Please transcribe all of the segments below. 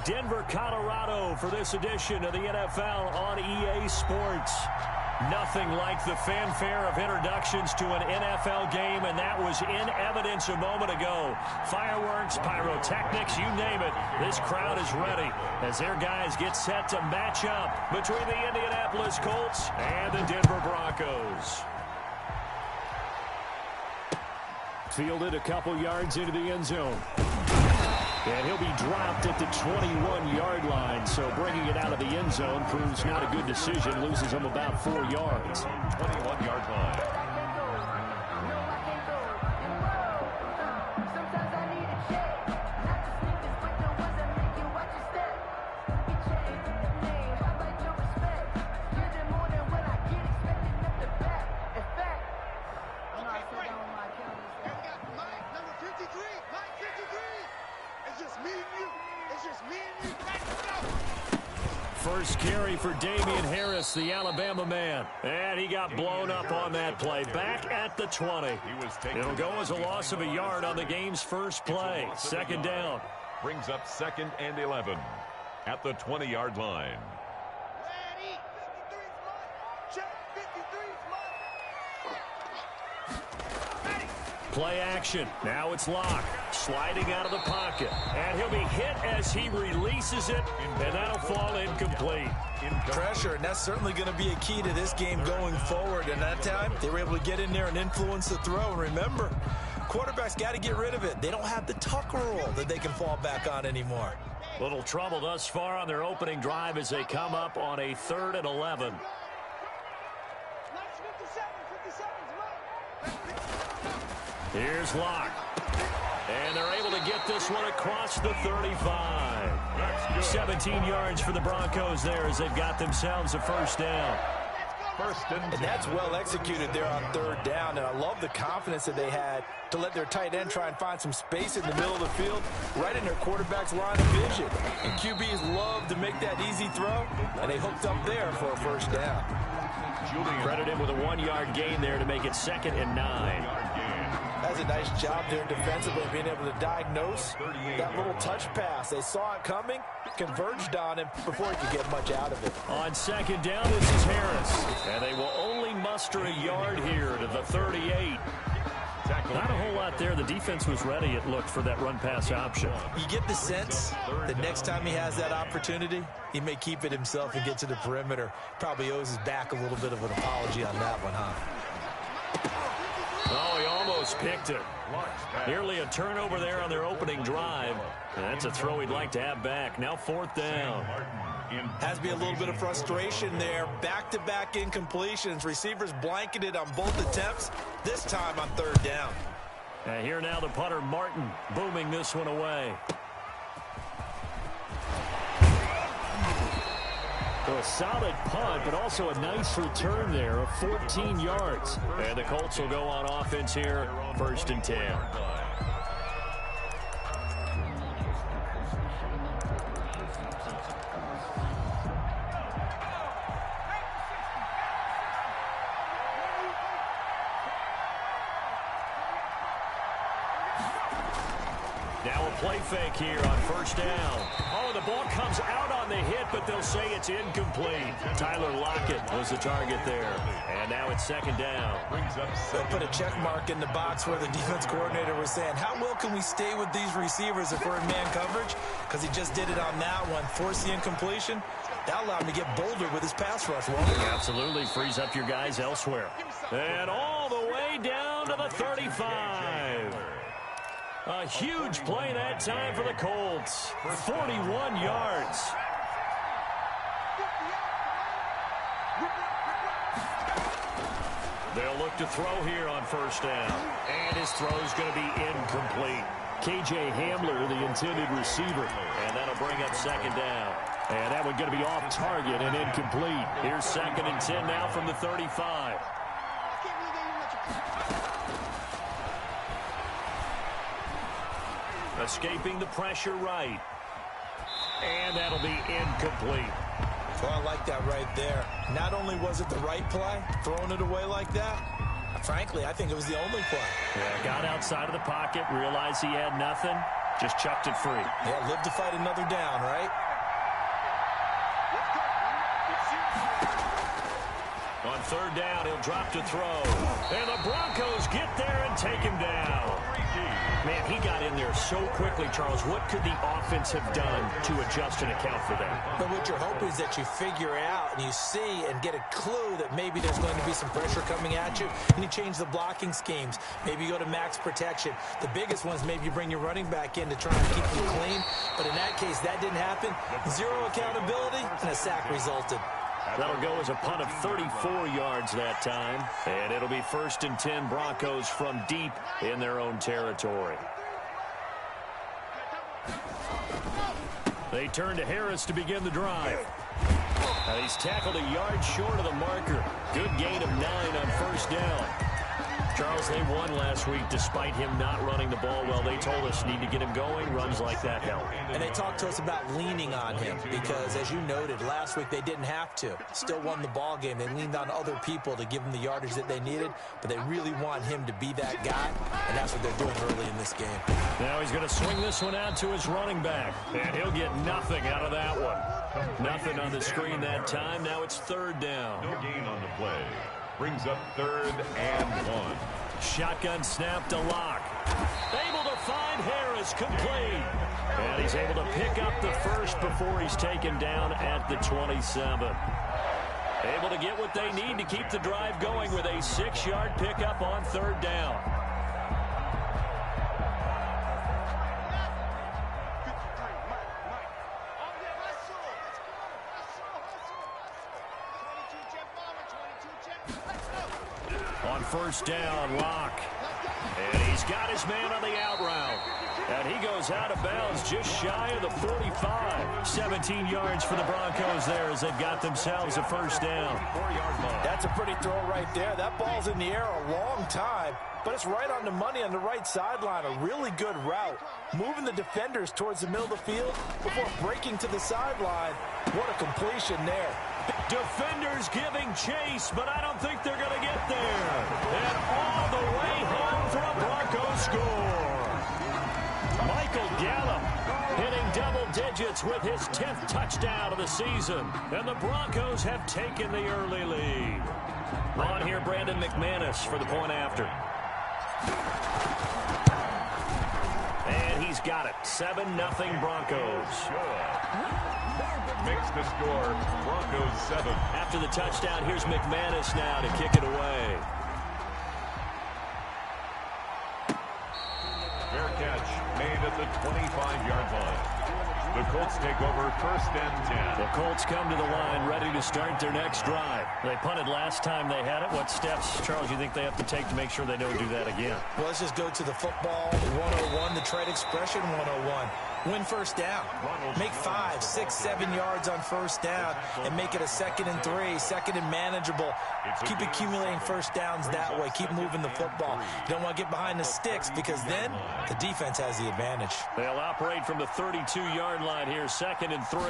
Denver, Colorado for this edition of the NFL on EA Sports. Nothing like the fanfare of introductions to an NFL game, and that was in evidence a moment ago. Fireworks, pyrotechnics, you name it. This crowd is ready as their guys get set to match up between the Indianapolis Colts and the Denver Broncos. Fielded a couple yards into the end zone. And he'll be dropped at the 21-yard line, so bringing it out of the end zone proves not a good decision. Loses him about 4 yards. 21-yard line. First carry for Damian Harris, the Alabama man. And he got blown up on that play. Back at the 20. It'll go as a loss of a yard on the game's first play. Second down. Brings up 2nd and 11 at the 20-yard line. Play action. Now it's Locke. Sliding out of the pocket. And he'll be hit as he releases it. And that'll fall incomplete. Pressure, and that's certainly going to be a key to this game going forward. And that time, they were able to get in there and influence the throw. And remember, quarterbacks got to get rid of it. They don't have the tuck rule that they can fall back on anymore. Little trouble thus far on their opening drive as they come up on a 3rd and 11. Here's Locke. And they're able to get this one across the 35. 17 yards for the Broncos there as they've got themselves a first down. And that's well executed there on 3rd down. And I love the confidence that they had to let their tight end try and find some space in the middle of the field, right in their quarterback's line of vision. And QBs love to make that easy throw, and they hooked up there for a first down. Credit him with a 1-yard gain there to make it 2nd and 9. That's a nice job there defensively, being able to diagnose that little touch pass. They saw it coming, converged on him before he could get much out of it. On 2nd down, this is Harris. And they will only muster a yard here to the 38. Not a whole lot there. The defense was ready, it looked, for that run-pass option. You get the sense that next time he has that opportunity, he may keep it himself and get to the perimeter. Probably owes his back a little bit of an apology on that one, huh? Oh, he almost picked it. Nearly a turnover there on their opening drive. And that's a throw he'd like to have back. Now 4th down. Has to be a little bit of frustration there. Back-to-back incompletions. Receivers blanketed on both attempts, this time on 3rd down. And here now the punter, Martin, booming this one away. A solid punt, but also a nice return there of 14 yards. And the Colts will go on offense here, 1st and 10. Now a play fake here on 1st down. Oh, the ball comes out on the hit, but they'll say it's incomplete. Tyler Lockett was the target there. And now it's 2nd down. They'll put a check mark in the box where the defense coordinator was saying, how well can we stay with these receivers if we're in man coverage? Because he just did it on that one. Force the incompletion. That allowed him to get bolder with his pass rush. Absolutely frees up your guys elsewhere. And all the way down to the 35. A huge play that time for the Colts. 41 yards. They'll look to throw here on 1st down. And his throw is going to be incomplete. KJ Hamler, the intended receiver. And that'll bring up 2nd down. And that one going to be off target and incomplete. Here's 2nd and 10 now from the 35. Escaping the pressure right. And that'll be incomplete. Well, I like that right there. Not only was it the right play, throwing it away like that, frankly, I think it was the only play. Yeah, got outside of the pocket, realized he had nothing, Just chucked it free. Yeah, live to fight another down, right? On third down, he'll drop to throw. And the Broncos get there and take him down. Man, he got in there so quickly, Charles. What could the offense have done to adjust and account for that? But what you're hoping is that you figure out and you see and get a clue that maybe there's going to be some pressure coming at you, and you change the blocking schemes. Maybe you go to max protection. The biggest ones, maybe you bring your running back in to try and keep them clean. But in that case, that didn't happen. Zero accountability, and a sack resulted. That'll go as a punt of 34 yards that time. And it'll be 1st and 10 Broncos from deep in their own territory. They turn to Harris to begin the drive. Now he's tackled a yard short of the marker. Good gain of 9 on 1st down. Charles, they won last week despite him not running the ball well. They told us need to get him going. Runs like that help. And they talked to us about leaning on him because, as you noted, last week they didn't have to. Still won the ball game. They leaned on other people to give them the yardage that they needed, but they really want him to be that guy, and that's what they're doing early in this game. Now he's going to swing this one out to his running back, and he'll get nothing out of that one. Nothing on the screen that time. Now it's 3rd down. No gain on the play. Brings up 3rd and 1. Shotgun snap to Locke. Able to find Harris, complete. And he's able to pick up the first before he's taken down at the 27. Able to get what they need to keep the drive going with a 6-yard pickup on 3rd down. On 1st down, Locke. And he's got his man on the out route. And he goes out of bounds just shy of the 45. 17 yards for the Broncos there as they've got themselves a 1st down. 4-yard line. That's a pretty throw right there. That ball's in the air a long time, but it's right on the money on the right sideline. A really good route. Moving the defenders towards the middle of the field before breaking to the sideline. What a completion there. Defenders giving chase, but I don't think they're going to get there. And all the way home for a Broncos score. Michael Gallup hitting double digits with his 10th touchdown of the season. And the Broncos have taken the early lead. On here, Brandon McManus for the point after. And he's got it. 7-0 Broncos. Makes the score Broncos 7. After the touchdown, here's McManus now to kick it away. Fair catch made at the 25-yard line. The Colts take over 1st and 10. The Colts come to the line ready to start their next drive. They punted last time they had it. What steps, Charles, you think they have to take to make sure they don't do that again? Well, let's just go to the football 101, the trade expression 101. Win 1st down. Make 5, 6, 7 yards on 1st down and make it a 2nd and 3, 2nd and manageable. Keep accumulating 1st downs that way. Keep moving the football. You don't want to get behind the sticks because then the defense has the advantage. They'll operate from the 32-yard line here, 2nd and 3.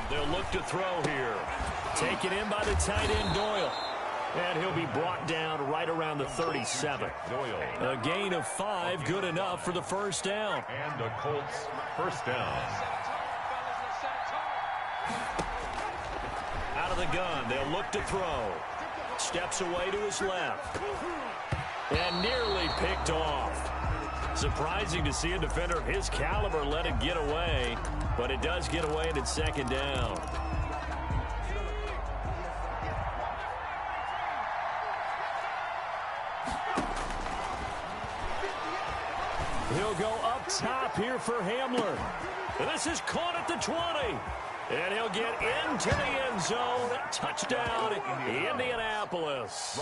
They'll look to throw here. Taken in by the tight end, Doyle. And he'll be brought down right around the 37. Doyle. A gain of 5, good enough for the 1st down. And the Colts 1st down. Out of the gun, they'll look to throw. Steps away to his left. And nearly picked off. Surprising to see a defender of his caliber let it get away. But it does get away and it's 2nd down. He'll go up top here for Hamler. This is caught at the 20. And he'll get into the end zone. Touchdown, Indianapolis.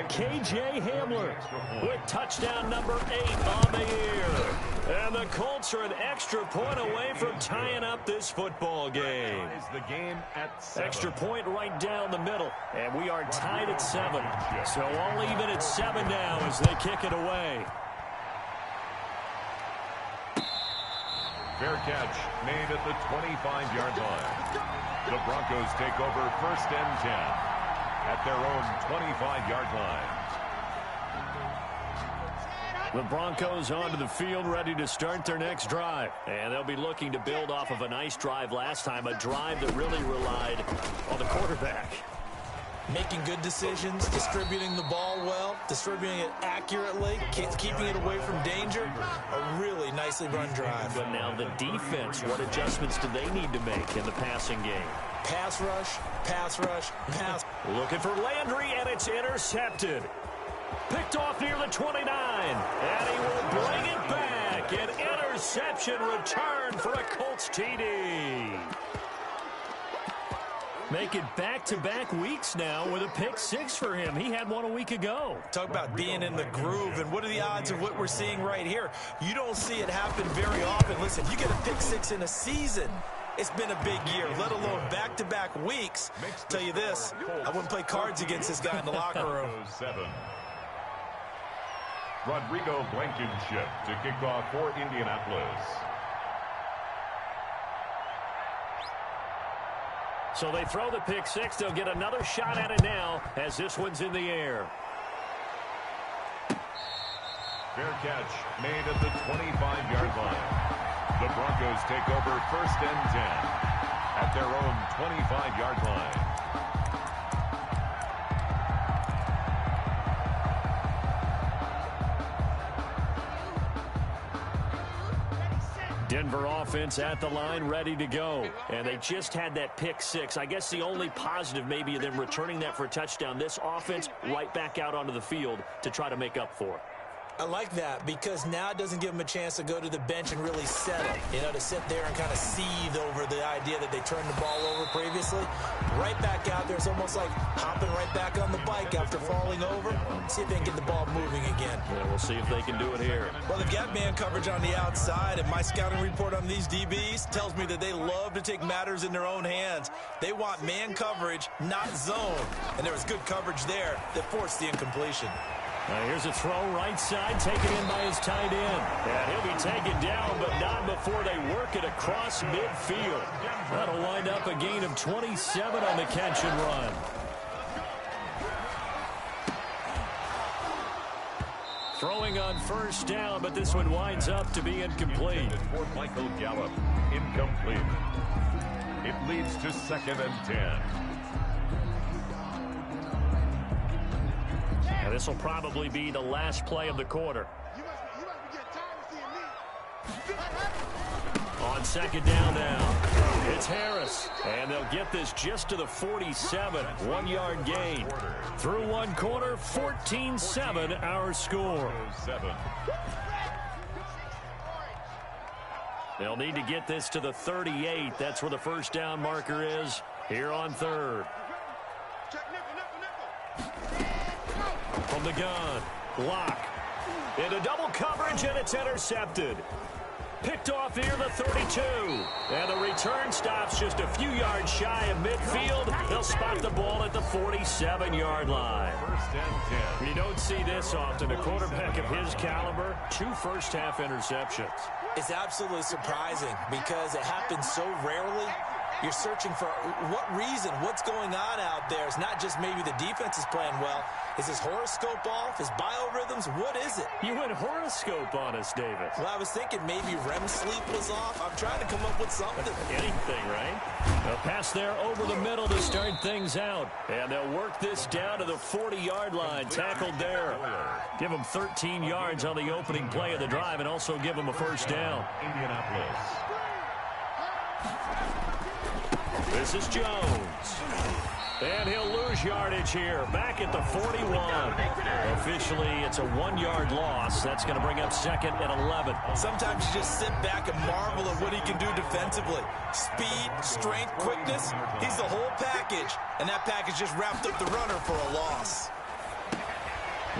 K.J. Hamler with touchdown number 8 on the year. And the Colts are an extra point away from tying up this football game. The game at 7. Extra point right down the middle. And we are tied at 7. So all even at 7 now as they kick it away. Fair catch made at the 25-yard line. The Broncos take over 1st and 10 at their own 25-yard line. The Broncos onto the field, ready to start their next drive. And they'll be looking to build off of a nice drive last time, a drive that really relied on the quarterback. Making good decisions, distributing the ball well, distributing it accurately, keeping it away from danger. A really nicely run drive. But now the defense, what adjustments do they need to make in the passing game? Pass rush, pass rush, pass. Looking for Landry, and it's intercepted. Picked off near the 29, and he will bring it back. An interception return for a Colts TD. Make it back-to-back weeks now with a pick 6 for him. He had one a week ago. Talk about being in the groove, and what are the odds of what we're seeing right here? You don't see it happen very often. Listen, you get a pick 6 in a season. It's been a big year, let alone back-to-back weeks. Tell you this, I wouldn't play cards against this guy in the locker room. Rodrigo Blankenship to kick off for Indianapolis. So they throw the pick 6. They'll get another shot at it now as this one's in the air. Fair catch made at the 25-yard line. The Broncos take over 1st and 10 at their own 25-yard line. Denver offense at the line, ready to go. And they just had that pick 6. I guess the only positive maybe of them returning that for a touchdown. This offense right back out onto the field to try to make up for it. I like that because now it doesn't give them a chance to go to the bench and really settle. You know, to sit there and kind of seethe over the idea that they turned the ball over previously. Right back out there, it's almost like hopping right back on the bike after falling over. See if they can get the ball moving again. Yeah, we'll see if they can do it here. Well, they've got man coverage on the outside, and my scouting report on these DBs tells me that they love to take matters in their own hands. They want man coverage, not zone. And there was good coverage there that forced the incompletion. Now here's a throw right side, taken in by his tight end. And he'll be taken down, but not before they work it across midfield. That'll wind up a gain of 27 on the catch and run. Throwing on 1st down, but this one winds up to be incomplete. For Michael Gallup, incomplete. It leads to 2nd and 10. And this will probably be the last play of the quarter. On 2nd down now, it's Harris. And they'll get this just to the 47. 1-yard gain. Through one quarter, 14-7 our score. They'll need to get this to the 38. That's where the 1st down marker is here on 3rd. From the gun, block. Into double coverage, and it's intercepted. Picked off near the 32. And the return stops just a few yards shy of midfield. They'll spot the ball at the 47-yard line. 1st and 10. You don't see this often. A quarterback of his caliber, 2 first-half interceptions. It's absolutely surprising because it happens so rarely. You're searching for what reason, what's going on out there. It's not just maybe the defense is playing well. Is his horoscope off? His biorhythms? What is it? You went horoscope on us, David. Well, I was thinking maybe REM sleep was off. I'm trying to come up with something. Anything, right? A pass there over the middle to start things out. And they'll work this down to the 40-yard line. Tackled there. Give them 13 yards on the opening play of the drive and also give them a 1st down. Indianapolis. This is Jones. And he'll lose yardage here. Back at the 41. Officially, it's a 1-yard loss. That's going to bring up 2nd and 11. Sometimes you just sit back and marvel at what he can do defensively. Speed, strength, quickness. He's the whole package. And that package just wrapped up the runner for a loss.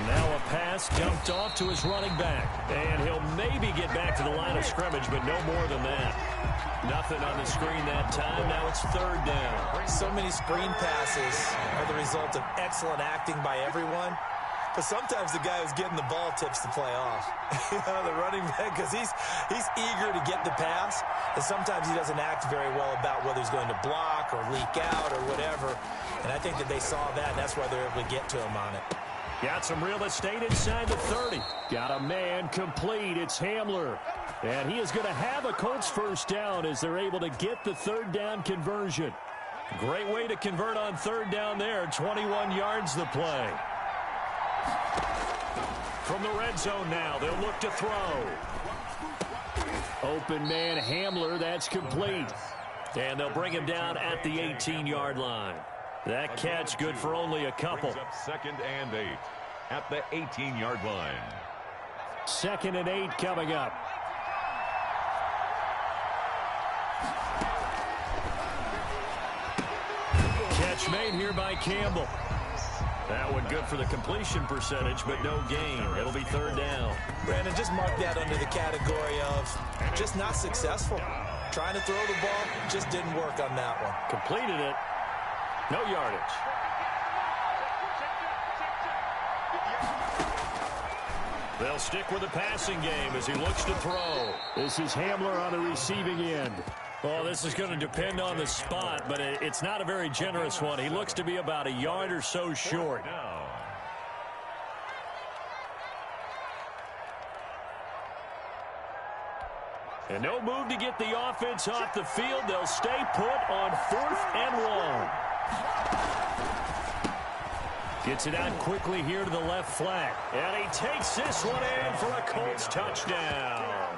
Now a pass dumped off to his running back. And he'll maybe get back to the line of scrimmage, but no more than that. Nothing on the screen that time. Now it's 3rd down. So many screen passes are the result of excellent acting by everyone. But sometimes the guy who's getting the ball tips the play off. You know, the running back, because he's eager to get the pass. And sometimes he doesn't act very well about whether he's going to block or leak out or whatever. And I think that they saw that, and that's why they're able to get to him on it. Got some real estate inside the 30. Got a man complete. It's Hamler. And he is going to have a Colts first down as they're able to get the third down conversion. Great way to convert on third down there. 21 yards the play. From the red zone now, they'll look to throw. Open man Hamler, that's complete. And they'll bring him down at the 18-yard line. That catch good for only a couple. Up 2nd and 8 at the 18-yard line. 2nd and 8 coming up. Catch made here by Campbell. That one good for the completion percentage, but no gain. It'll be third down. Brandon, just mark that under the category of just not successful. Trying to throw the ball, just didn't work on that one. Completed it. No yardage. They'll stick with the passing game as he looks to throw. This is Hamler on the receiving end. Well, this is going to depend on the spot, but it's not a very generous one. He looks to be about a yard or so short. And no move to get the offense off the field. They'll stay put on 4th and 1. Gets it out quickly here to the left flat. And he takes this one in for a Colts touchdown.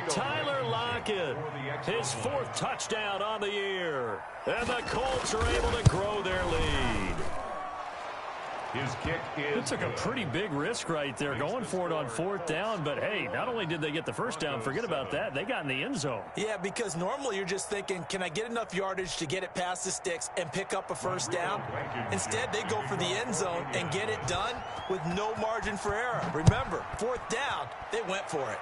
Tyler Lockett, his 4th touchdown on the year. And the Colts are able to grow their lead. His kick is. It took a pretty big risk right there going for it on 4th down. But, hey, not only did they get the first down, forget about that, they got in the end zone. Yeah, because normally you're just thinking, can I get enough yardage to get it past the sticks and pick up a first down? Instead, they go for the end zone and get it done with no margin for error. Remember, 4th down, they went for it.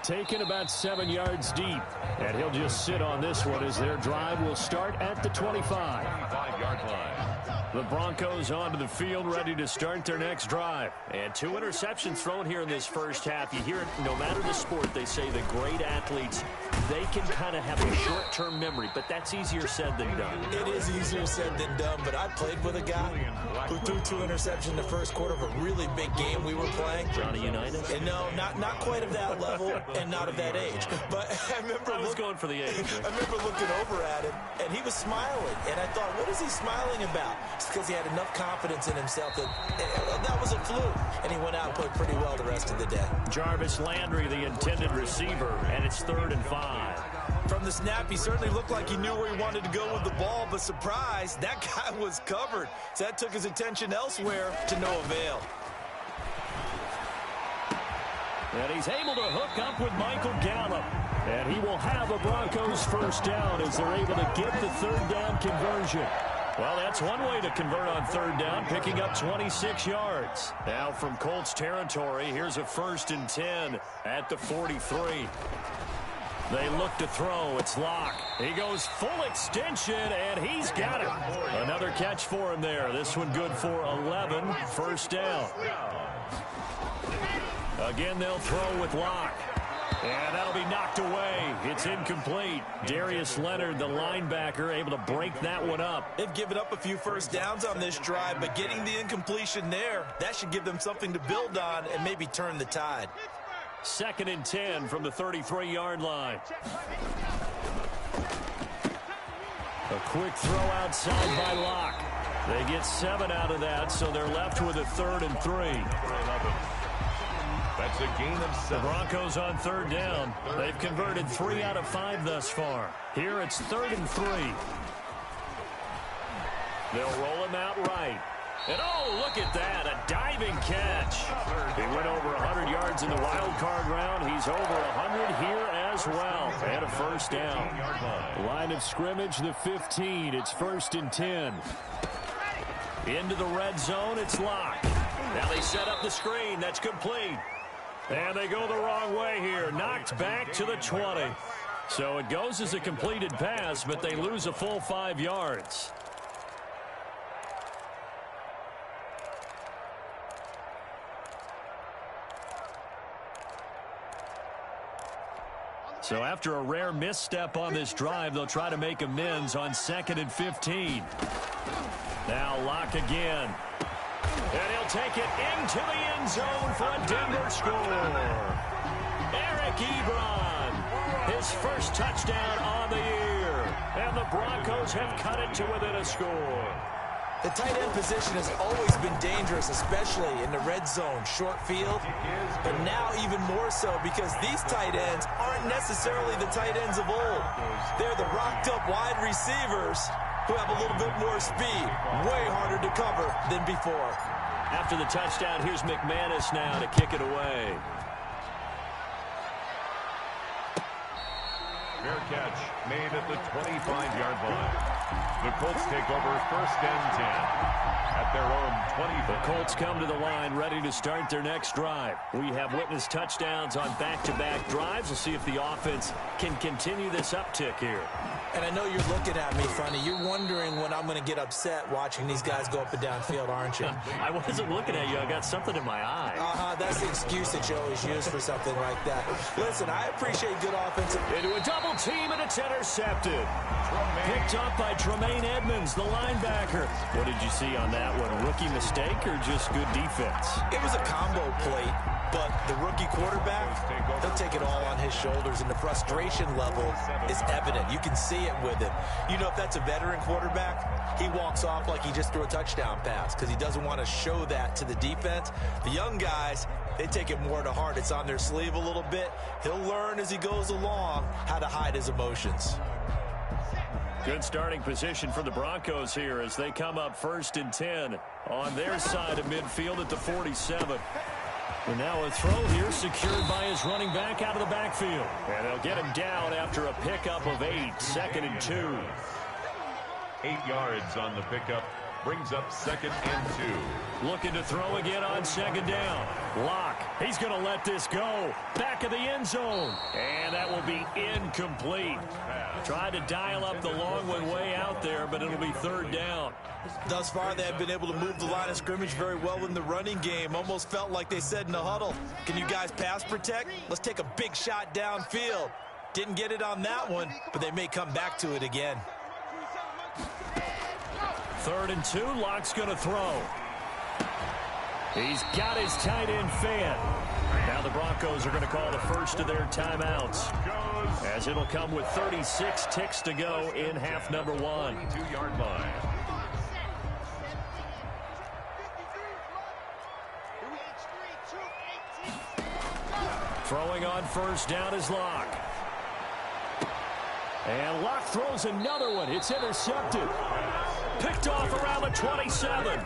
Taken about 7 yards deep. And he'll just sit on this one as their drive will start at the 25. 25-yard line. The Broncos onto the field, ready to start their next drive. And 2 interceptions thrown here in this first half. You hear it, no matter the sport, they say the great athletes, they can kind of have a short-term memory, but that's easier said than done. It is easier said than done, but I played with a guy who threw 2 interceptions in the first quarter of a really big game we were playing. Johnny Unitas? And no, not quite of that level and not of that age. But I remember I was going for the age. I remember looking over at him, and he was smiling. And I thought, what is he smiling about? It's because he had enough confidence in himself that that was a fluke. And he went out and played pretty well the rest of the day. Jarvis Landry, the intended receiver, and it's 3rd and 5. From the snap, he certainly looked like he knew where he wanted to go with the ball, but surprise, that guy was covered. So that took his attention elsewhere to no avail. And he's able to hook up with Michael Gallup. And he will have a Broncos first down as they're able to get the third down conversion. Well, that's one way to convert on third down, picking up 26 yards. Now from Colts territory, here's a 1st and 10 at the 43. They look to throw. It's Locke. He goes full extension, and he's got it. Another catch for him there. This one good for 11. First down. Again, they'll throw with Locke. And that'll be knocked away. It's incomplete. Darius Leonard, the linebacker, able to break that one up. They've given up a few first downs on this drive, but getting the incompletion there, that should give them something to build on and maybe turn the tide. 2nd and 10 from the 33-yard line. A quick throw outside by Locke. They get 7 out of that, so they're left with a 3rd and 3. That's a gain of 7. The Broncos on third down. They've converted 3 out of 5 thus far. Here it's 3rd and 3. They'll roll him out right. And oh, look at that, a diving catch. He went over 100 yards in the wild card round. He's over 100 here as well. And a first down. Line of scrimmage, the 15. It's 1st and 10. Into the red zone, it's Locke. Now they set up the screen. That's complete. And they go the wrong way here. Knocked back to the 20. So it goes as a completed pass, but they lose a full 5 yards. So after a rare misstep on this drive, they'll try to make amends on 2nd and 15. Now Locke again. And he'll take it into the end zone for a Denver score. Eric Ebron, his first touchdown on the year. And the Broncos have cut it to within a score. The tight end position has always been dangerous, especially in the red zone, short field. But now even more so because these tight ends aren't necessarily the tight ends of old. They're the rocked-up wide receivers who have a little bit more speed. Way harder to cover than before. After the touchdown, here's McManus now to kick it away. Fair catch made at the 25-yard line. The Colts take over 1st and 10 at their own 20. The Colts come to the line ready to start their next drive. We have witnessed touchdowns on back-to-back drives. We'll see if the offense can continue this uptick here. And I know you're looking at me funny. You're wondering when I'm going to get upset watching these guys go up and down field, aren't you? I wasn't looking at you. I got something in my eye. That's the excuse that you always use for something like that. Listen, I appreciate good offensive. Into a double team, and it's intercepted. Picked up by Tremaine Edmonds, the linebacker. What did you see on that one? Rookie mistake or just good defense? It was a combo plate, but the rookie quarterback, he'll take it all on his shoulders, and the frustration level is evident. You can see it with him. You know, if that's a veteran quarterback, he walks off like he just threw a touchdown pass because he doesn't want to show that to the defense. The young guys, they take it more to heart. It's on their sleeve a little bit. He'll learn as he goes along how to hide his emotions. Good starting position for the Broncos here as they come up 1st and 10 on their side of midfield at the 47. And now a throw here secured by his running back out of the backfield. And they'll get him down after a pickup of 8, 2nd and 2. 8 yards on the pickup. Brings up 2nd and 2. Looking to throw again on 2nd down. Locke, he's going to let this go. Back of the end zone. And that will be incomplete. Tried to dial up the long one way out there, but it'll be 3rd down. Thus far, they have been able to move the line of scrimmage very well in the running game. Almost felt like they said in the huddle, can you guys pass protect? Let's take a big shot downfield. Didn't get it on that one, but they may come back to it again. 3rd and 2, Locke's going to throw. He's got his tight end fan. Now the Broncos are going to call the first of their timeouts, as it'll come with 36 ticks to go in half number 1. 2-yard line. Throwing on 1st down is Locke. And Locke throws another one. It's intercepted. Picked off around the 27.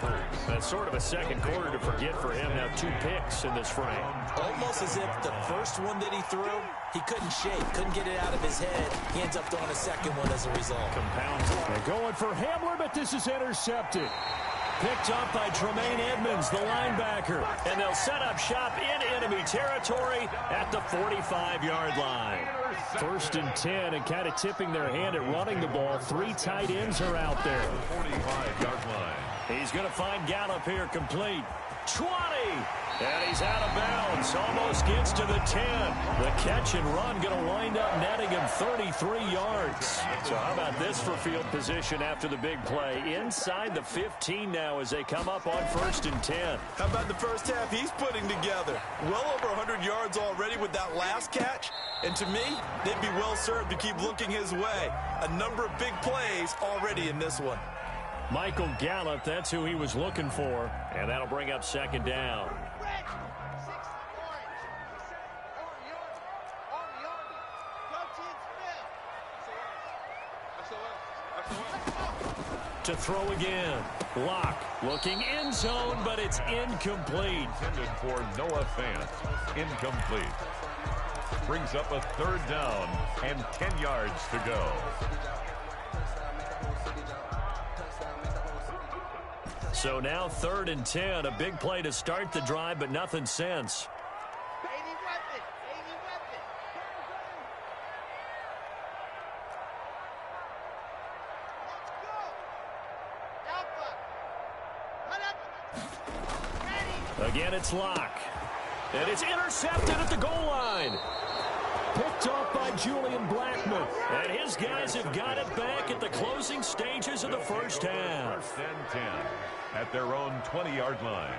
That's sort of a second quarter to forget for him. Now 2 picks in this frame. Almost as if the first one that he threw, he couldn't shake, couldn't get it out of his head. He ends up throwing a second one as a result. Compounds it. They're going for Hamler, but this is intercepted. Picked up by Tremaine Edmonds, the linebacker. And they'll set up shop in enemy territory at the 45-yard line. 1st and 10, and kind of tipping their hand at running the ball. 3 tight ends are out there. 45-yard line. He's going to find Gallup here complete. 20! And he's out of bounds. Almost gets to the 10. The catch and run going to wind up netting him 33 yards. So how about this for field position after the big play? Inside the 15 now as they come up on 1st and 10. How about the first half he's putting together? Well over 100 yards already with that last catch. And to me, they'd be well served to keep looking his way. A number of big plays already in this one. Michael Gallup, that's who he was looking for. And that'll bring up 2nd down. To throw again. Locke looking end zone, but it's incomplete. Intended for Noah Fant. Incomplete. Brings up a 3rd down and 10 yards to go. So now 3rd and 10. A big play to start the drive, but nothing since. Again, it's Locke. And it's intercepted at the goal line. Picked Picked off by Julian Blackmon. And his guys have got it back at the closing stages of the first half. First and 10 at their own 20-yard line.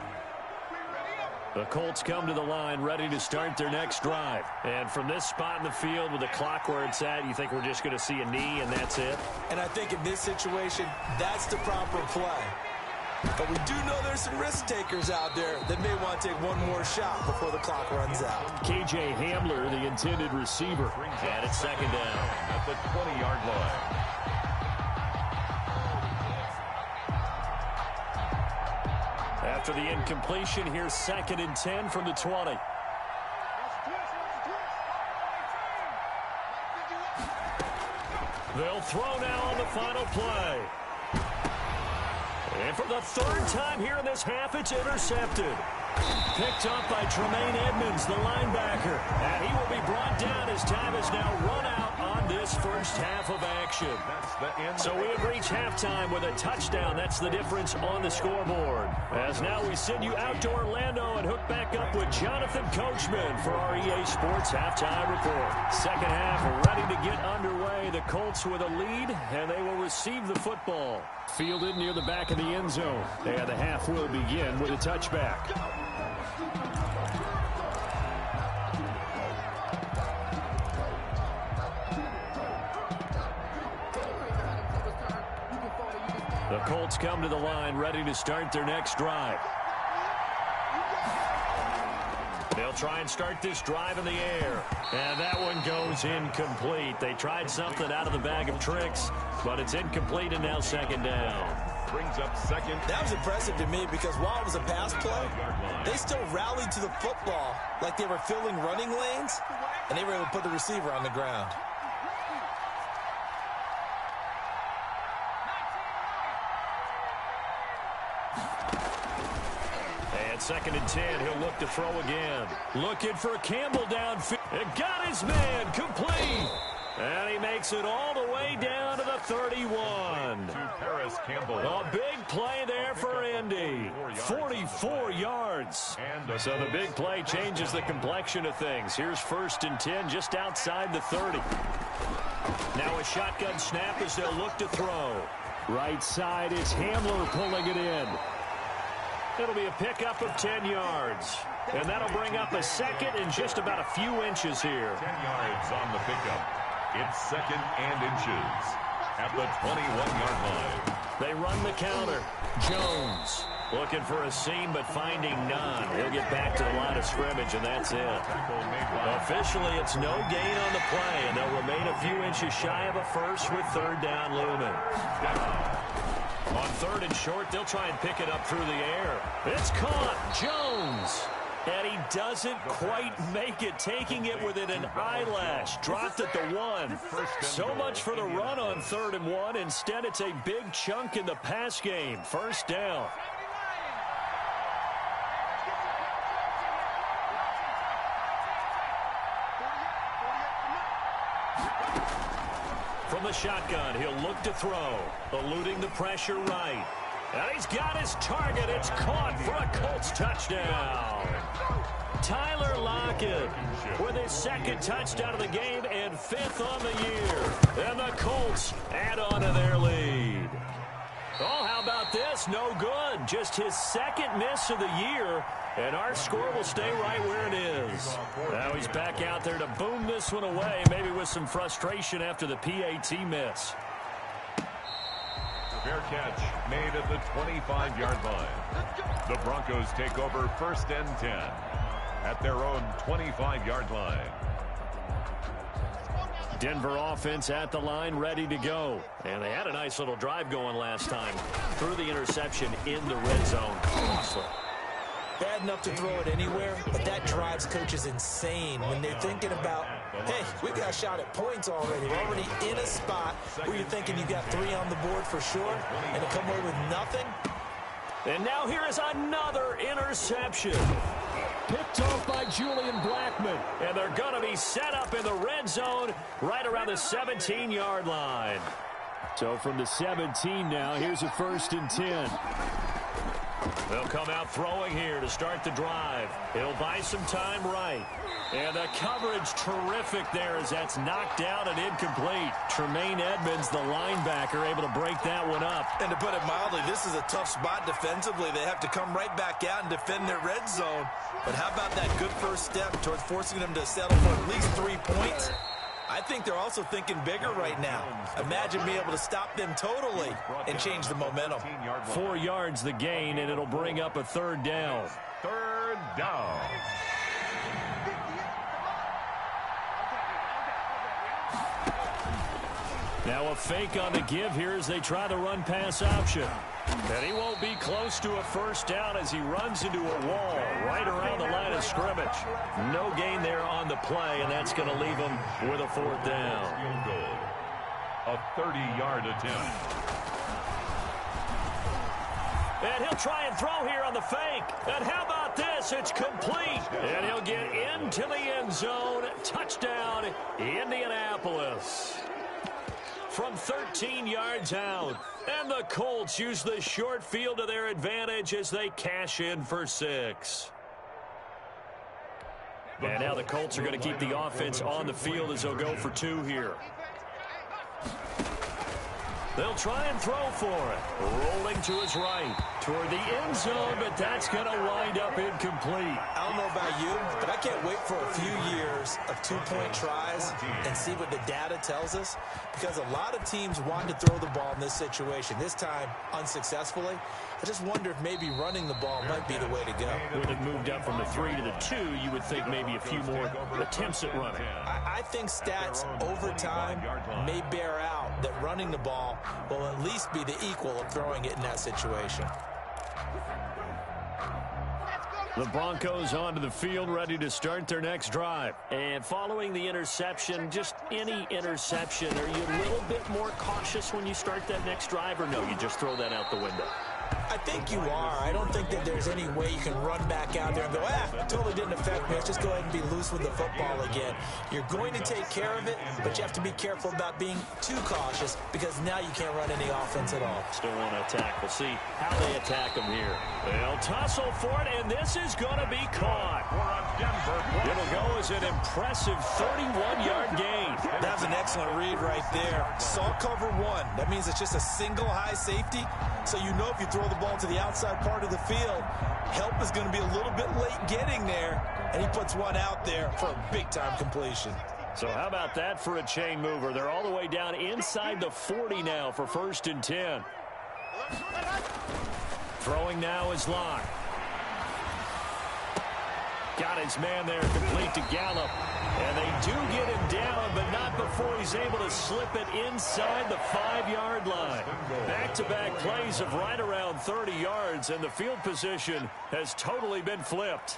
The Colts come to the line ready to start their next drive. And from this spot in the field with the clock where it's at, you think we're just going to see a knee and that's it? And I think in this situation, that's the proper play. But we do know there's some risk takers out there that may want to take one more shot before the clock runs out. K.J. Hamler, the intended receiver. And it's second down at the 20-yard line. After the incompletion, here's 2nd and 10 from the 20. They'll throw now on the final play. And for the 3rd time here in this half, it's intercepted. Picked up by Tremaine Edmonds, the linebacker. And he will be brought down as time is now run out on this first half of action. So we have reached halftime with a touchdown. That's the difference on the scoreboard. As now we send you out to Orlando and hook back up with Jonathan Coachman for our EA Sports Halftime Report. Second half ready to get underway. The Colts with a lead, and they will receive the football. Fielded near the back of the end zone. And the half will begin with a touchback. The Colts come to the line ready to start their next drive. They'll try and start this drive in the air. And that one goes incomplete. They tried something out of the bag of tricks, but it's incomplete and now second down. Brings up second. That was impressive to me because while it was a pass play, they still rallied to the football like they were filling running lanes, and they were able to put the receiver on the ground. And 2nd and 10, he'll look to throw again. Looking for Campbell downfield. And got his man complete. And he makes it all the way down to the 31. A big play there for Indy. 44 yards. So the big play changes the complexion of things. Here's 1st and 10 just outside the 30. Now a shotgun snap as they'll look to throw. Right side is Hamler pulling it in. It'll be a pickup of 10 yards. And that'll bring up a second and just about a few inches here. 10 yards on the pickup. It's 2nd and inches at the 21-yard line. They run the counter. Jones looking for a seam but finding none. He'll get back to the line of scrimmage, and that's it. Officially, it's no gain on the play, and they'll remain a few inches shy of a first with 3rd down looming. On 3rd and short, they'll try and pick it up through the air. It's caught. Jones. And he doesn't quite make it, taking it within an eyelash. Dropped at the 1. So much for the run on 3rd and 1. Instead, it's a big chunk in the pass game. 1st down. From the shotgun, he'll look to throw. Eluding the pressure right. And he's got his target. It's caught for a Colts touchdown. Tyler Lockett with his 2nd touchdown of the game and 5th on the year. And the Colts add on to their lead. Oh, how about this? No good. Just his 2nd miss of the year. And our score will stay right where it is. Now he's back out there to boom this one away, maybe with some frustration after the PAT miss. Fair catch made at the 25-yard line. The Broncos take over 1st and 10 at their own 25-yard line. Denver offense at the line, ready to go. And they had a nice little drive going last time. Threw the interception in the red zone. Costly. Bad enough to throw it anywhere, but that drives coaches insane when they're thinking about, hey, we've got a shot at points already. We're already in a spot where you're thinking you got 3 on the board for sure, and to come away with nothing. And now here is another interception. Picked off by Julian Blackmon. And they're going to be set up in the red zone right around the 17-yard line. So from the 17 now, here's a 1st and 10. They'll come out throwing here to start the drive. He'll buy some time right. And the coverage terrific there as that's knocked down and incomplete. Tremaine Edmonds, the linebacker, able to break that one up. And to put it mildly, this is a tough spot defensively. They have to come right back out and defend their red zone. But how about that good first step towards forcing them to settle for at least 3 points? I think they're also thinking bigger right now. Imagine being able to stop them totally and change the momentum. 4 yards the gain, and it'll bring up a third down. Third down. Now a fake on the give here as they try the run-pass option. And he won't be close to a first down as he runs into a wall right around the line of scrimmage. No gain there on the play, and that's going to leave him with a fourth down. A 30-yard attempt. And he'll try and throw here on the fake. And how about this? It's complete. And he'll get into the end zone. Touchdown, Indianapolis. From 13 yards out. And the Colts use the short field to their advantage as they cash in for 6. And now the Colts are going to keep the offense on the field as they'll go for 2 here. They'll try and throw for it. Rolling to his right toward the end zone, but that's going to wind up incomplete. I don't know about you, but I can't wait for a few years of 2-point tries and see what the data tells us, because a lot of teams want to throw the ball in this situation, this time unsuccessfully. I just wonder if maybe running the ball might be the way to go. With it moved up from the 3 to the 2, you would think maybe a few more attempts at running. I think stats over time may bear out that running the ball will at least be the equal of throwing it in that situation. The Broncos onto the field, ready to start their next drive. And following the interception, just any interception, are you a little bit more cautious when you start that next drive, or no, you just throw that out the window? I think you are. I don't think that there's any way you can run back out there and go, it totally didn't affect me. Let's just go ahead and be loose with the football again. You're going to take care of it, but you have to be careful about being too cautious because now you can't run any offense at all. Still want to attack. We'll see how they attack them here. They'll tussle for it, and this is going to be caught. It'll go as an impressive 31-yard gain. That's an excellent read right there. Saw cover 1. That means it's just a single high safety. So you know if you throw the ball to the outside part of the field, help is going to be a little bit late getting there, and he puts one out there for a big-time completion. So how about that for a chain mover? They're all the way down inside the 40 now for 1st and 10. Throwing now is Locke. Got his man there, complete to Gallup. And they do get him down, but not before he's able to slip it inside the 5-yard line. Back-to-back plays of right around 30 yards, and the field position has totally been flipped.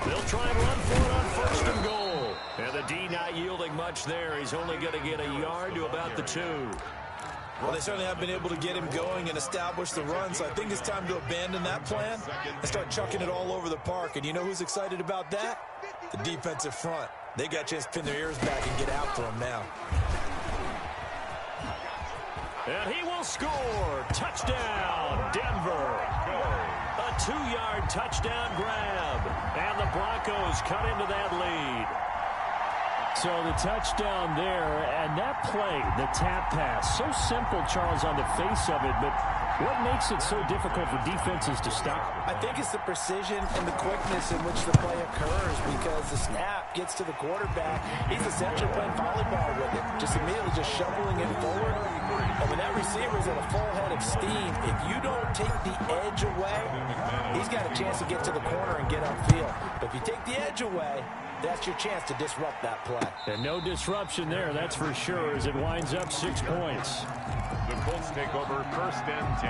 They'll try and run for it on 1st and goal. And the D not yielding much there. He's only going to get a yard to about the 2. Well, they certainly have been able to get him going and establish the run, so I think it's time to abandon that plan and start chucking it all over the park. And you know who's excited about that? The defensive front. They got a chance to pin their ears back and get after him now. And he will score. Touchdown, Denver. A 2-yard touchdown grab. And the Broncos cut into that lead. So the touchdown there, and that play, the tap pass, so simple, Charles, on the face of it, but what makes it so difficult for defenses to stop? I think it's the precision and the quickness in which the play occurs, because the snap gets to the quarterback. He's essentially playing volleyball with it, just immediately just shoveling it forward. And when that receiver's at a full head of steam, if you don't take the edge away, he's got a chance to get to the corner and get upfield. But if you take the edge away, that's your chance to disrupt that play. And no disruption there, that's for sure, as it winds up 6 points. The Colts take over 1st and 10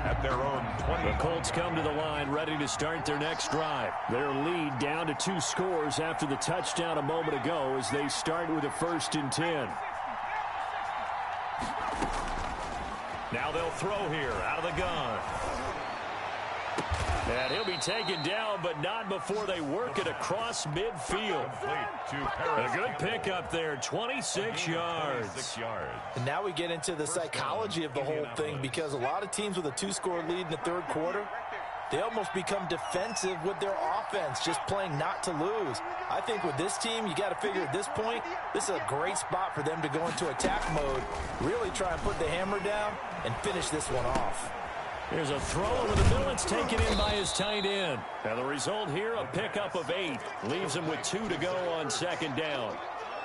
at their own 20. The Colts come to the line ready to start their next drive. Their lead down to 2 scores after the touchdown a moment ago as they start with a 1st and 10. Now they'll throw here out of the gun. And he'll be taken down, but not before they work it across midfield. A good pickup there, 26 yards. And now we get into the psychology of the whole thing, because a lot of teams with a 2-score lead in the third quarter, they almost become defensive with their offense, just playing not to lose. I think with this team, you got to figure at this point, this is a great spot for them to go into attack mode, really try and put the hammer down and finish this one off. Here's a throw over the middle. It's taken in by his tight end. And the result here, a pickup of 8. Leaves him with 2 to go on second down.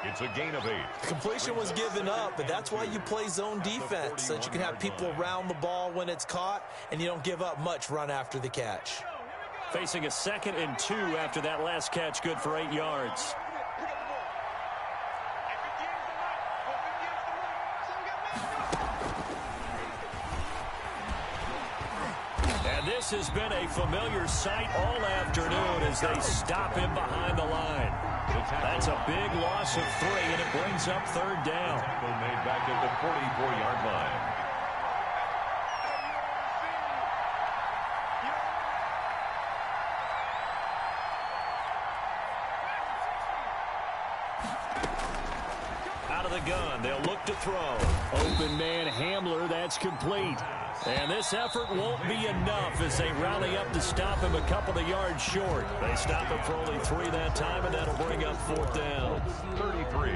It's a gain of 8. Completion was given up, but that's why you play zone defense, so that you can have people around the ball when it's caught, and you don't give up much run after the catch. Facing a 2nd and 2 after that last catch, good for 8 yards. This has been a familiar sight all afternoon as they stop him behind the line. That's a big loss of 3, and it brings up third down. Tackle made back at the 44-yard line. Out of the gun, they'll look to throw. Open man Hamler, that's complete. And this effort won't be enough as they rally up to stop him a couple of yards short. They stop him for only 3 that time, and that'll bring up fourth down. 33.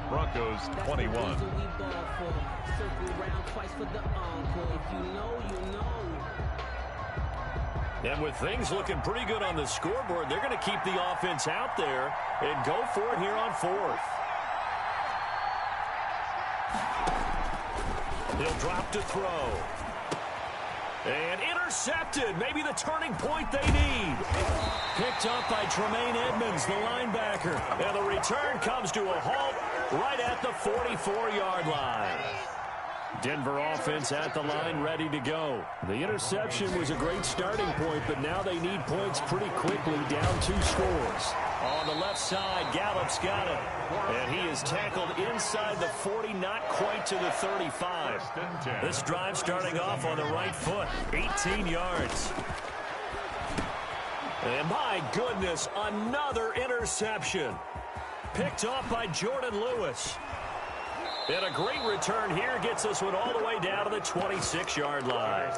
Broncos 21. And with things looking pretty good on the scoreboard, they're going to keep the offense out there and go for it here on 4th. He'll drop to throw. And intercepted. Maybe the turning point they need. Picked up by Tremaine Edmonds, the linebacker. And the return comes to a halt right at the 44-yard line. Denver offense at the line, ready to go. The interception was a great starting point, but now they need points pretty quickly, down 2 scores. On the left side, Gallup's got it. And he is tackled inside the 40, not quite to the 35. This drive starting off on the right foot, 18 yards. And my goodness, another interception. Picked off by Jordan Lewis. And a great return here gets this one all the way down to the 26-yard line.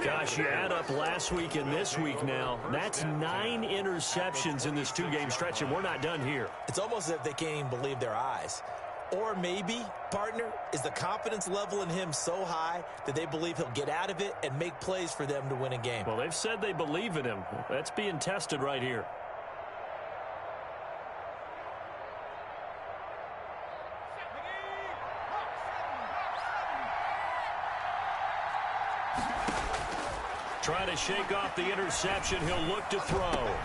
Gosh, you add up last week and this week now. That's 9 interceptions in this 2-game stretch, and we're not done here. It's almost as if they can't even believe their eyes. Or maybe, partner, is the confidence level in him so high that they believe he'll get out of it and make plays for them to win a game. Well, they've said they believe in him. That's being tested right here. Trying to shake off the interception. He'll look to throw.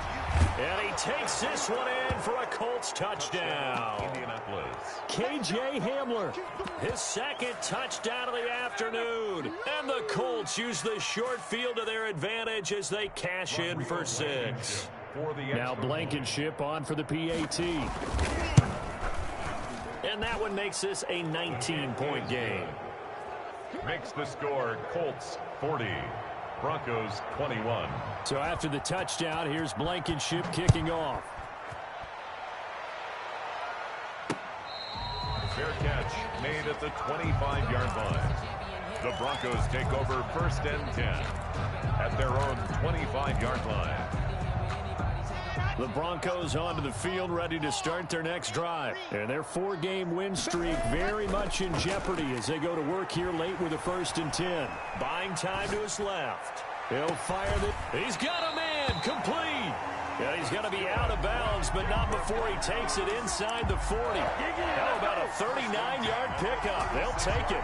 And he takes this one in for a Colts touchdown. Indianapolis. KJ Hamler, his 2nd touchdown of the afternoon. And the Colts use the short field to their advantage as they cash in for 6. Now Blankenship on for the PAT. And that one makes this a 19-point game. Makes the score Colts 40. Broncos 21. So after the touchdown, here's Blankenship kicking off. Fair catch made at the 25-yard line. The Broncos take over 1st and 10 at their own 25-yard line. The Broncos onto the field, ready to start their next drive. And their 4-game win streak very much in jeopardy as they go to work here late with a 1st and 10. Buying time to his left. He'll fire the... He's got a man, complete. Yeah, he's going to be out of bounds, but not before he takes it inside the 40. How about a 39-yard pickup? They'll take it.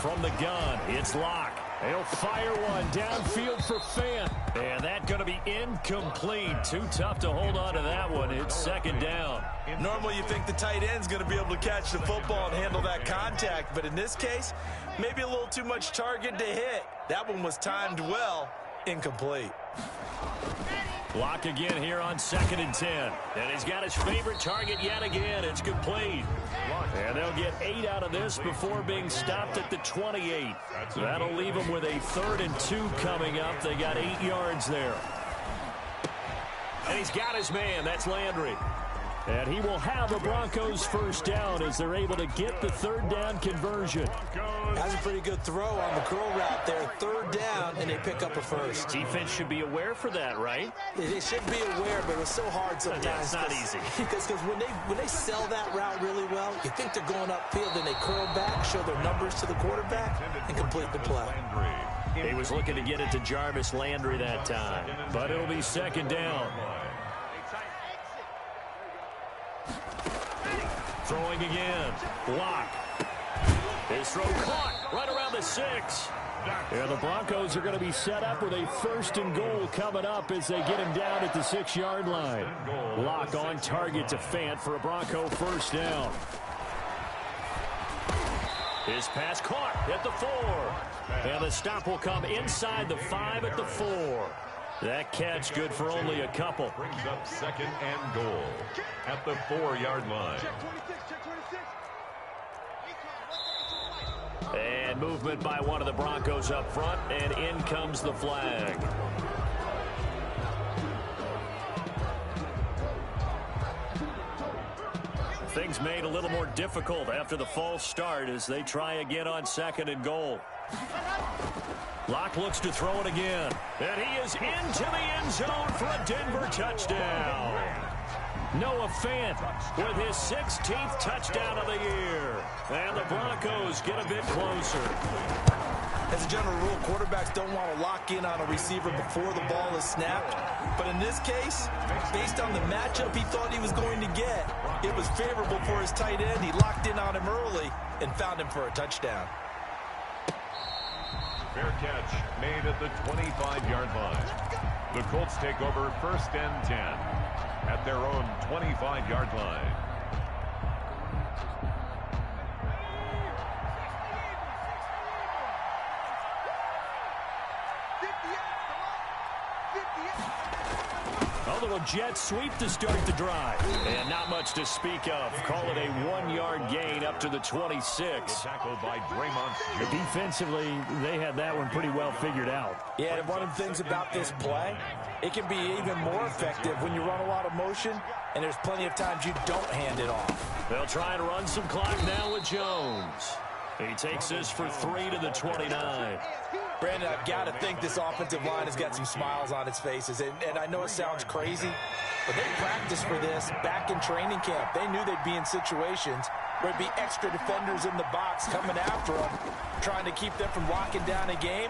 From the gun, it's Locke. He'll fire one downfield for Fant. And that's going to be incomplete. Too tough to hold on to that one. It's second down. Normally you think the tight end's going to be able to catch the football and handle that contact. But in this case, maybe a little too much target to hit. That one was timed well. Incomplete. Block again here on 2nd and 10. And he's got his favorite target yet again. It's complete. And they'll get 8 out of this before being stopped at the 28. That'll leave them with a 3rd and 2 coming up. They got 8 yards there. And he's got his man. That's Landry. And he will have a Broncos first down as they're able to get the 3rd down conversion. That's a pretty good throw on the curl route there. 3rd down, and they pick up a first. Defense should be aware for that, right? They should be aware, but it's so hard sometimes. Yeah, it's not easy. Because when they sell that route really well, you think they're going upfield, and they curl back, show their numbers to the quarterback, and complete the play. He was looking to get it to Jarvis Landry that time, but it'll be 2nd down. Throwing again. Block. His throw caught right around the 6. And the Broncos are going to be set up with a 1st and goal coming up as they get him down at the 6-yard line. Block on target to Fant for a Bronco first down. His pass caught at the 4. And the stop will come inside the 5 at the 4. That catch good for only a couple. Brings up 2nd and goal at the 4-yard line. And movement by one of the Broncos up front, and in comes the flag. Things made a little more difficult after the false start as they try again on 2nd and goal. Locke looks to throw it again. And he is into the end zone for a Denver touchdown. Noah Fant with his 16th touchdown of the year. And the Broncos get a bit closer. As a general rule, quarterbacks don't want to lock in on a receiver before the ball is snapped. But in this case, based on the matchup he thought he was going to get, it was favorable for his tight end. He locked in on him early and found him for a touchdown. Fair catch made at the 25-yard line. The Colts take over 1st and 10 at their own 25-yard line. A little jet sweep to start the drive. And not much to speak of. Call it a 1-yard gain up to the 26. Tackled by Draymond. Defensively, they had that one pretty well figured out. Yeah, and one of the things about this play, it can be even more effective when you run a lot of motion, and there's plenty of times you don't hand it off. They'll try and run some clock now with Jones. He takes this for 3 to the 29. Brandon, I've got to think this offensive line has got some smiles on its faces. And I know it sounds crazy, but they practiced for this back in training camp. They knew they'd be in situations where there'd be extra defenders in the box coming after them, trying to keep them from locking down a game.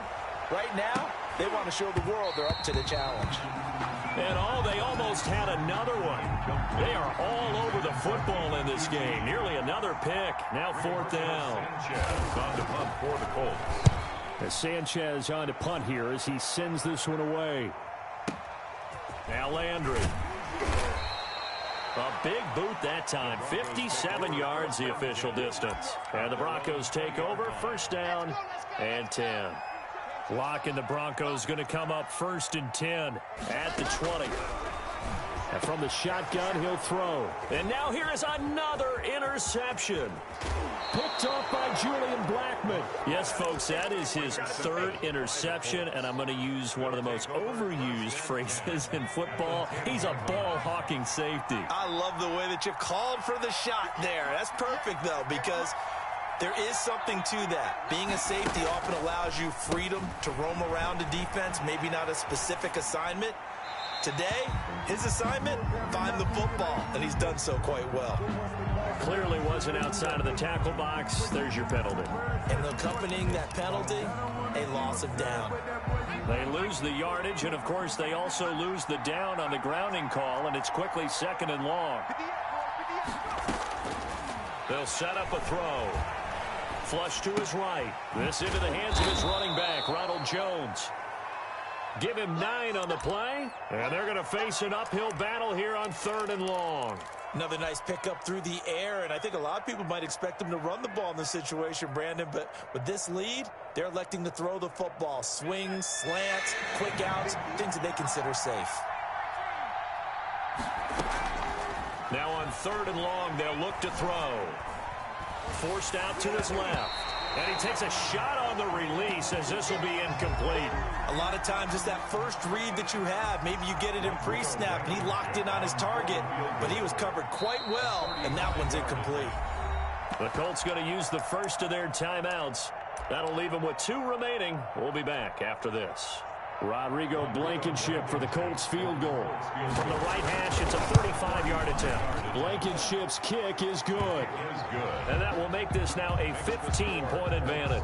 Right now, they want to show the world they're up to the challenge. And they almost had another one. They are all over the football in this game. Nearly another pick. Now 4th down. Sanchez on the punt for the Colts. As Sanchez on to punt here as he sends this one away. Now Landry. A big boot that time. 57 yards the official distance. And the Broncos take over. 1st down and 10. Locke and the Broncos going to come up 1st and 10 at the 20. And from the shotgun, he'll throw. And now here is another interception. Picked off by Julian Blackmon. Yes, folks, that is his 3rd interception, and I'm going to use one of the most overused phrases in football. He's a ball-hawking safety. I love the way that you called for the shot there. That's perfect, though, because there is something to that. Being a safety often allows you freedom to roam around a defense, maybe not a specific assignment. Today, his assignment, find the football, and he's done so quite well. Clearly wasn't outside of the tackle box. There's your penalty. And accompanying that penalty, a loss of down. They lose the yardage, and, of course, they also lose the down on the grounding call, and it's quickly 2nd and long. They'll set up a throw. Flush to his right. This into the hands of his running back, Ronald Jones. Give him 9 on the play, and they're going to face an uphill battle here on 3rd and long. Another nice pickup through the air, and I think a lot of people might expect them to run the ball in this situation, Brandon, but with this lead, they're electing to throw the football. Swings, slants, quick outs, things that they consider safe. Now on 3rd and long, they'll look to throw. Forced out to his left. And he takes a shot on the release as this will be incomplete. A lot of times it's that first read that you have. Maybe you get it in pre-snap, and he locked in on his target, but he was covered quite well, and that one's incomplete. The Colts going to use the first of their timeouts. That'll leave them with 2 remaining. We'll be back after this. Rodrigo Blankenship for the Colts field goal. From the right hash, it's a 35-yard attempt. Blankenship's kick is good. And that will make this now a 15-point advantage.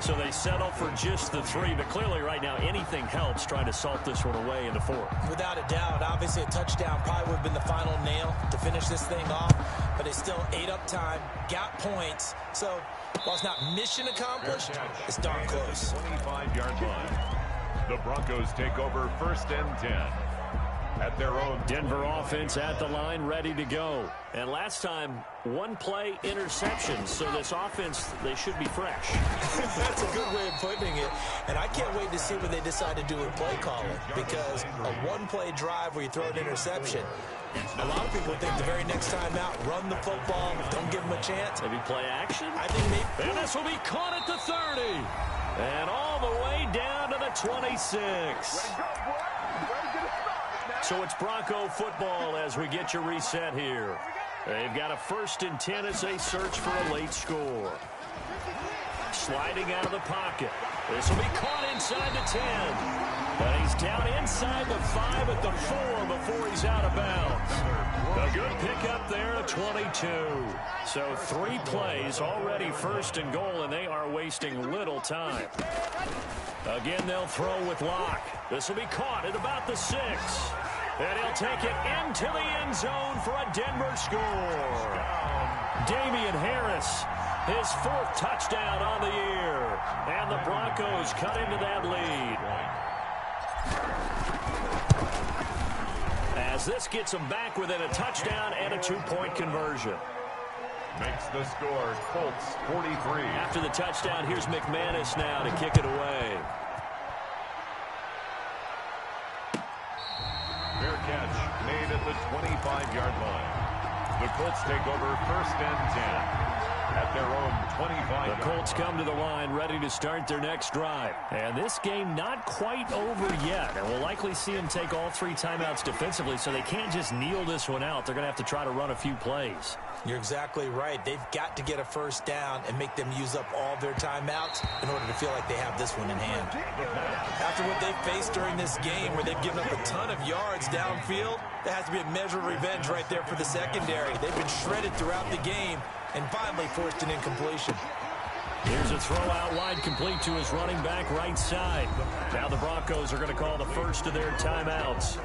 So they settle for just the 3, but clearly right now anything helps trying to salt this one away in the 4th. Without a doubt, obviously a touchdown probably would have been the final nail to finish this thing off, but it's still ate up time, got points. So while it's not mission accomplished, it's darn close. 25-yard line. The Broncos take over 1st and 10 at their own. Denver offense at the line, ready to go. And last time, 1-play interception. So this offense, they should be fresh. That's a good way of putting it. And I can't wait to see what they decide to do with play calling, because a 1-play drive where you throw an interception, a lot of people think the very next time out, run the football, don't give them a chance. Maybe play action? I think maybe. And this will be caught at the 30. And all the way down to the 26. So it's Bronco football as we get you reset here. They've got a 1st and 10 as they search for a late score. Sliding out of the pocket. This will be caught inside the 10. But he's down inside the 5 at the 4 before he's out of bounds. A good pickup there at 22. So 3 plays, already 1st and goal, and they are wasting little time. Again, they'll throw with Locke. This will be caught at about the 6. And he'll take it into the end zone for a Denver score. Damian Harris, his 4th touchdown on the year. And the Broncos cut into that lead. As this gets them back within a touchdown and a 2-point conversion. Makes the score Colts 43. After the touchdown, here's McManus now to kick it away. Fair catch made at the 25-yard line. The Colts take over 1st and 10 at their own 25. The Colts come to the line ready to start their next drive. And this game not quite over yet. And we'll likely see them take all 3 timeouts defensively, so they can't just kneel this one out. They're going to have to try to run a few plays. You're exactly right. They've got to get a 1st down and make them use up all their timeouts in order to feel like they have this one in hand. After what they've faced during this game where they've given up a ton of yards downfield, there has to be a measure of revenge right there for the secondary. They've been shredded throughout the game and finally forced an incompletion. Here's a throw out wide, complete to his running back right side. Now the Broncos are going to call the first of their timeouts,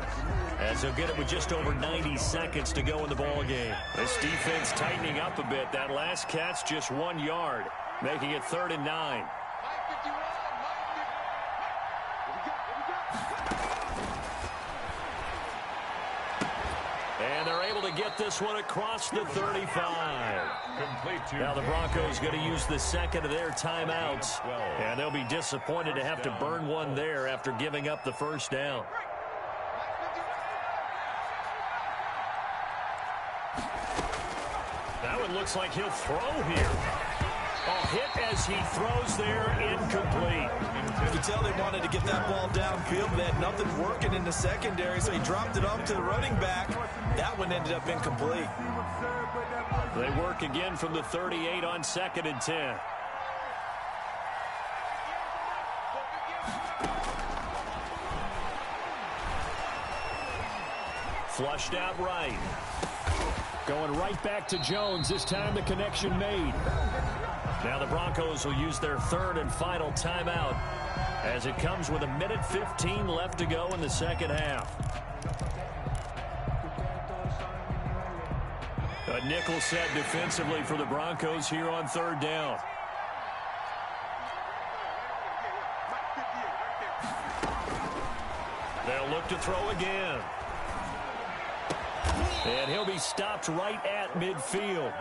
as they'll get it with just over 90 seconds to go in the ball game. This defense tightening up a bit. That last catch just 1 yard, making it 3rd and 9. And they're able to get this one across the 35. Now the Broncos going to use the 2nd of their timeouts. And they'll be disappointed to have to burn one there after giving up the 1st down. That one looks like he'll throw here. A hit as he throws there, incomplete. You can tell they wanted to get that ball downfield. They had nothing working in the secondary, so he dropped it off to the running back. That one ended up incomplete. They work again from the 38 on 2nd and 10. Flushed out right. Going right back to Jones. This time the connection made. Now the Broncos will use their 3rd and final timeout as it comes with 1:15 left to go in the 2nd half. A nickel set defensively for the Broncos here on 3rd down. throw again. And he'll be stopped right at midfield.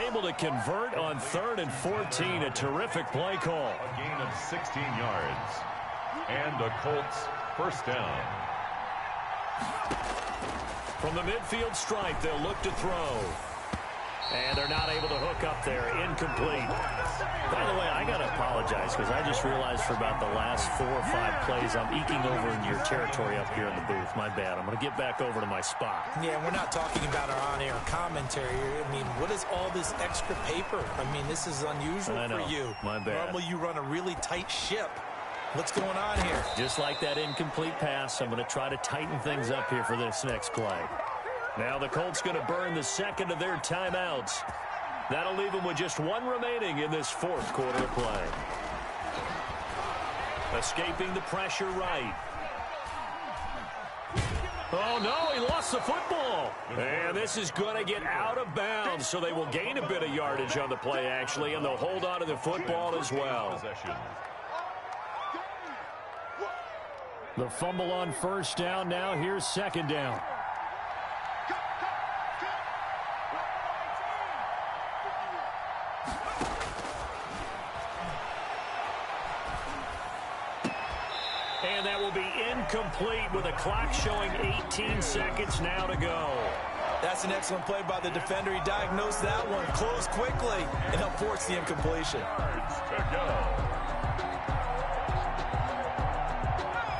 Able to convert on 3rd and 14. A terrific play call. A gain of 16 yards. And the Colts first down. From the midfield stripe, they'll look to throw. And they're not able to hook up there. Incomplete. By the way, I got to apologize because I just realized for about the last 4 or 5 plays, I'm eking over into your territory up here in the booth. My bad. I'm going to get back over to my spot. Yeah, we're not talking about our on-air commentary. I mean, what is all this extra paper? I mean, this is unusual for you. My bad. Normally, you run a really tight ship. What's going on here? Just like that incomplete pass, I'm going to try to tighten things up here for this next play. Now the Colts going to burn the second of their timeouts. That'll leave them with just 1 remaining in this 4th quarter of play. Escaping the pressure right. Oh, no, he lost the football. And this is going to get out of bounds, so they will gain a bit of yardage on the play, actually, and they'll hold on to the football as well. The fumble on first down. Now here's second down. And that will be incomplete with a clock showing 18 seconds now to go. That's an excellent play by the defender. He diagnosed that one, closed quickly, and helped force the incompletion.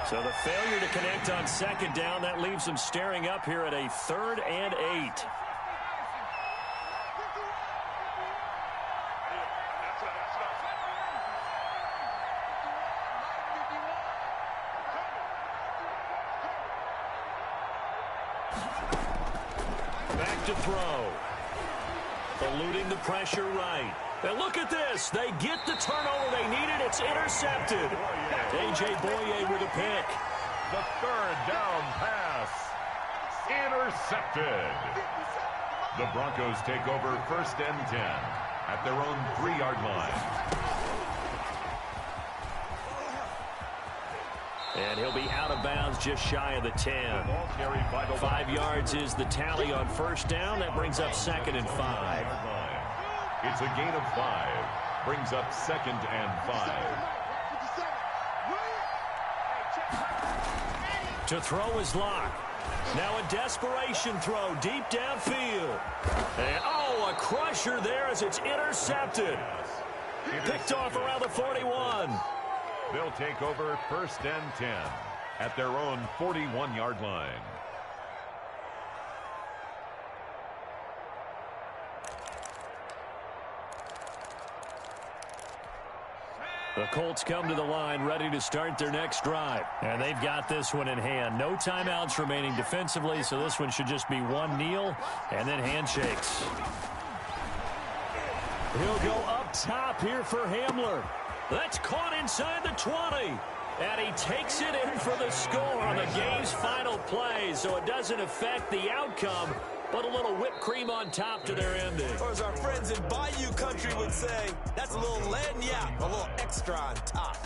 So the failure to connect on second down, that leaves them staring up here at a 3rd and 8. Back to throw. Eluding the pressure right. And look at this. They get the turnover they needed. It's intercepted. A.J. Boye with a pick. The 3rd down pass. Intercepted. The Broncos take over 1st and 10 at their own 3-yard line. And he'll be out of bounds just shy of the 10. 5 yards is the tally on first down. That brings up 2nd and 5. It's a gain of 5. Brings up 2nd and 5. To throw is Locke. Now a desperation throw deep downfield. And, oh, a crusher there as it's intercepted. Picked off around the 41. They'll take over 1st and 10 at their own 41-yard line. The Colts come to the line ready to start their next drive. And they've got this one in hand. No timeouts remaining defensively, so this one should just be one kneel and then handshakes. He'll go up top here for Hamler. That's caught inside the 20. And he takes it in for the score on the game's final play, so it doesn't affect the outcome, but a little whipped cream on top to their ending. Or as our friends in Bayou Country would say, that's a little lagniappe, a little extra on top.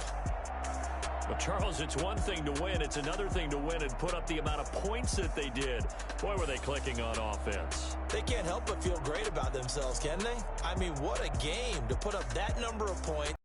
Well, Charles, it's one thing to win. It's another thing to win and put up the amount of points that they did. Boy, were they clicking on offense. They can't help but feel great about themselves, can they? I mean, what a game to put up that number of points